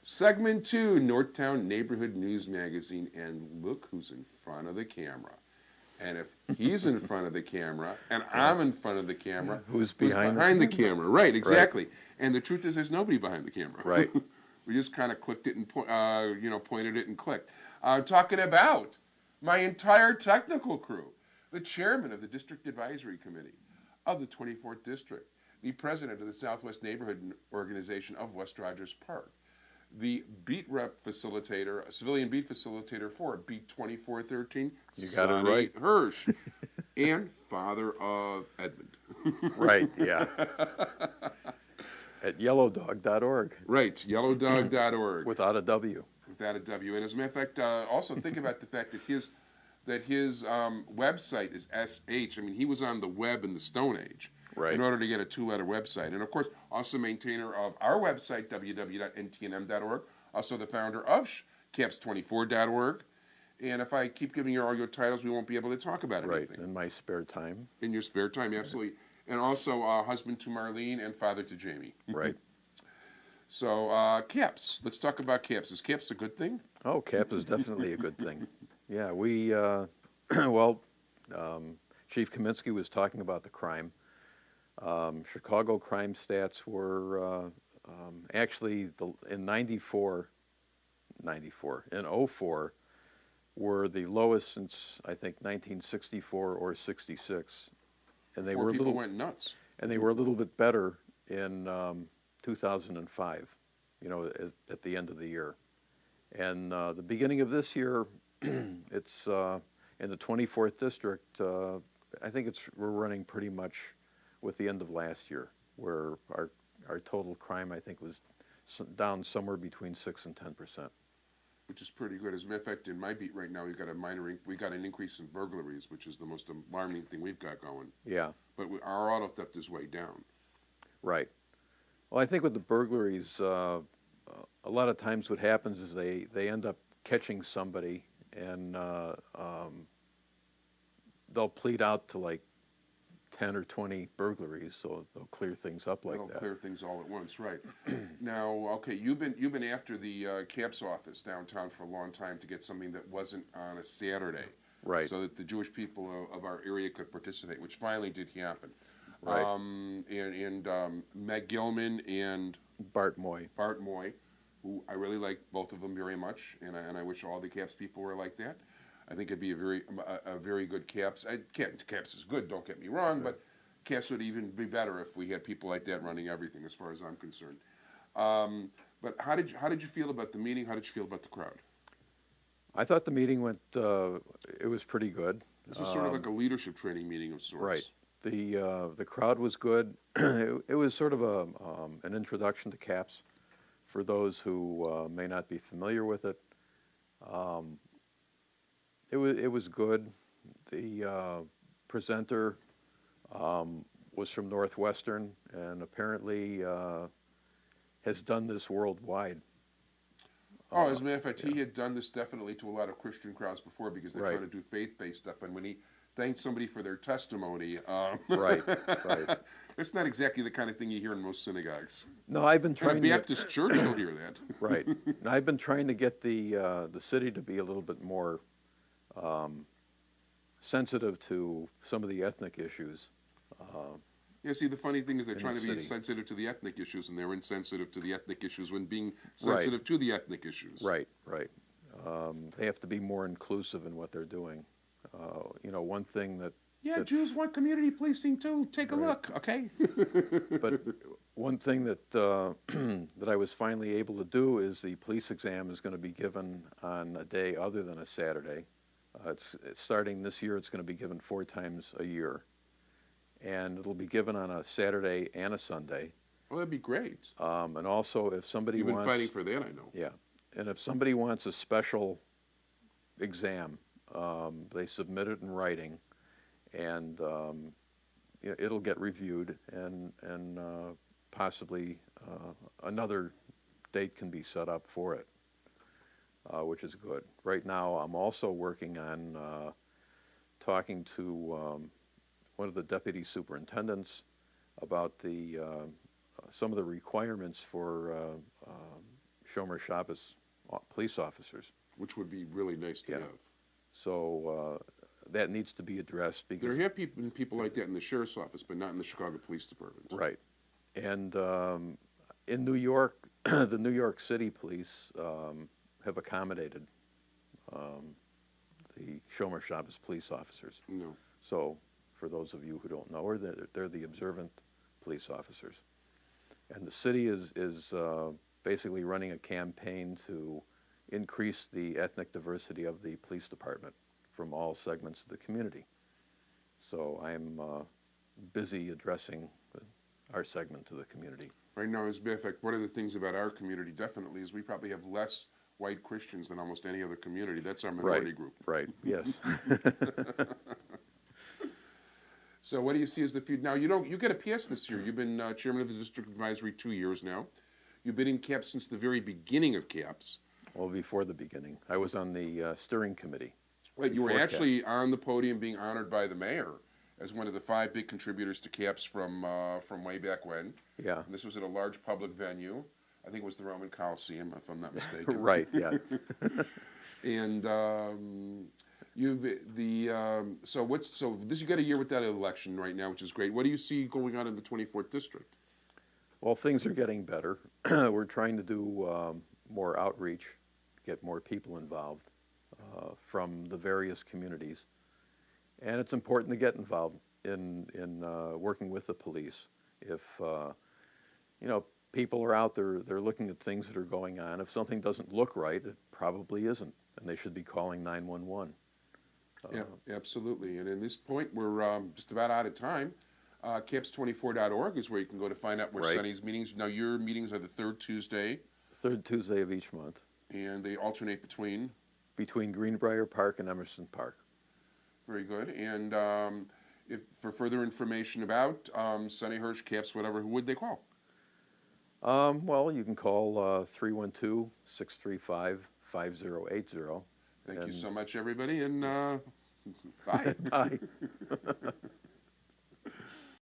Segment 2, Northtown Neighborhood News Magazine, and look who's in front of the camera. And if he's in front of the camera and I'm in front of the camera, who's behind the camera? Right, exactly. Right. And the truth is there's nobody behind the camera. Right. We just kind of clicked it and pointed it and clicked. Talking about my entire technical crew, the chairman of the District Advisory Committee of the 24th District, the president of the Southwest Neighborhood Organization of West Rogers Park, the beat rep facilitator, a civilian beat facilitator for Beat 2413, you got it right, Sonny Hersh, and father of Edmund. Right, yeah. At yellowdog.org. Right, yellowdog.org. Without a W. Without a W. And as a matter of fact, also think about the fact that his website is SH. I mean, he was on the web in the Stone Age. Right. In order to get a 2-letter website. And of course, also maintainer of our website, www.ntnm.org, also the founder of caps24.org. And if I keep giving you all your titles, we won't be able to talk about everything. Right, in my spare time. In your spare time, absolutely. And also husband to Marlene and father to Jamie. Right. So, CAPS. Let's talk about CAPS. Is CAPS a good thing? Oh, CAPS is definitely a good thing. Yeah, we, Chief Kaminsky was talking about the crime. Chicago crime stats were actually in 04 were the lowest since I think 1964 or 66, and they were people went nuts. And they were a little bit better in 2005, you know, at the end of the year, and the beginning of this year, it's in the 24th district. I think we're running pretty much with the end of last year, where our total crime, I think, was down somewhere between 6 and 10%. Which is pretty good. As a matter of fact, in my beat right now, we got an increase in burglaries, which is the most alarming thing we've got going. Yeah. But our auto theft is way down. Right. Well, I think with the burglaries, a lot of times what happens is they end up catching somebody, and they'll plead out to like 10 or 20 burglaries, so they'll clear things up like that. They'll clear things all at once, right. Now, okay, you've been after the CAPS office downtown for a long time to get something that wasn't on a Saturday. Right. So that the Jewish people of our area could participate, which finally did happen. Right. Meg Gilman and Bart Moy, who I really like both of them very much, and I wish all the CAPS people were like that. I think it'd be a very good CAPS. CAPS is good, don't get me wrong, but CAPS would even be better if we had people like that running everything, as far as I'm concerned. But how did you feel about the meeting? How did you feel about the crowd? I thought the meeting went. It was pretty good. This was sort of like a leadership training meeting of sorts. Right. The crowd was good. It was sort of an introduction to CAPS for those who may not be familiar with it. It was good. The presenter was from Northwestern, and apparently has done this worldwide. As a matter of fact, he had done this definitely to a lot of Christian crowds before, because they're trying to do faith-based stuff. And when he thanked somebody for their testimony, right. It's not exactly the kind of thing you hear in most synagogues. No, I've been trying. In a Baptist church, you'll hear that. Right. And I've been trying to get the city to be a little bit more sensitive to some of the ethnic issues. Yeah, see, the funny thing is they're trying to be city. Sensitive to the ethnic issues, and they're insensitive to the ethnic issues when being sensitive to the ethnic issues. Right. They have to be more inclusive in what they're doing. One thing that... Yeah, Jews want community policing too. Take a look, okay? But one thing that that I was finally able to do is the police exam is going to be given on a day other than a Saturday. It's starting this year. It's going to be given 4 times a year, and it'll be given on a Saturday and a Sunday. Well, that'd be great. And also, if somebody wants... You've been fighting for that, I know. Yeah. And if somebody wants a special exam, they submit it in writing, and it'll get reviewed, and possibly another date can be set up for it, which is good. Right now, I'm also working on talking to one of the deputy superintendents about some of the requirements for Schomer Shabbos police officers. which would be really nice to Yeah. have. So that needs to be addressed There because have people like that in the sheriff's office, but not in the Chicago Police Department. right, and in New York, the New York City Police have accommodated the Schomer Shabbos police officers. No. So, for those of you who don't know, they're the observant police officers. And the city is basically running a campaign to increase the ethnic diversity of the police department from all segments of the community. So I'm busy addressing our segment of the community. Right now, as a matter of fact, one of the things about our community definitely is we probably have less white Christians than almost any other community. That's our minority group. Right, yes. So what do you see as the future? Now, you get a PS this year. You've been chairman of the district advisory 2 years now. You've been in CAPS since the very beginning of CAPS. Well, before the beginning. I was on the steering committee. Right, you were before actually CAPS. on the podium being honored by the mayor as one of the 5 big contributors to CAPS from way back when. Yeah, And this was at a large public venue. I think it was the Roman Coliseum, if I'm not mistaken. right, yeah. And so this you got a year without an election right now, which is great. What do you see going on in the 24th district? Well, things are getting better. We're trying to do more outreach, get more people involved from the various communities. And it's important to get involved in working with the police. If, people are out there, they're looking at things that are going on. If something doesn't look right, it probably isn't, and they should be calling 911. Yeah, absolutely. And at this point, we're just about out of time. Caps24.org is where you can go to find out where Right. Sonny's meetings. Now, your meetings are the third Tuesday, Third Tuesday of each month, and they alternate between. Greenbrier Park and Emerson Park. Very good. And if for further information about Sonny Hersh, Caps, whatever, who would they call? Well, you can call 312-635-5080. Thank you so much, everybody, and bye. Bye.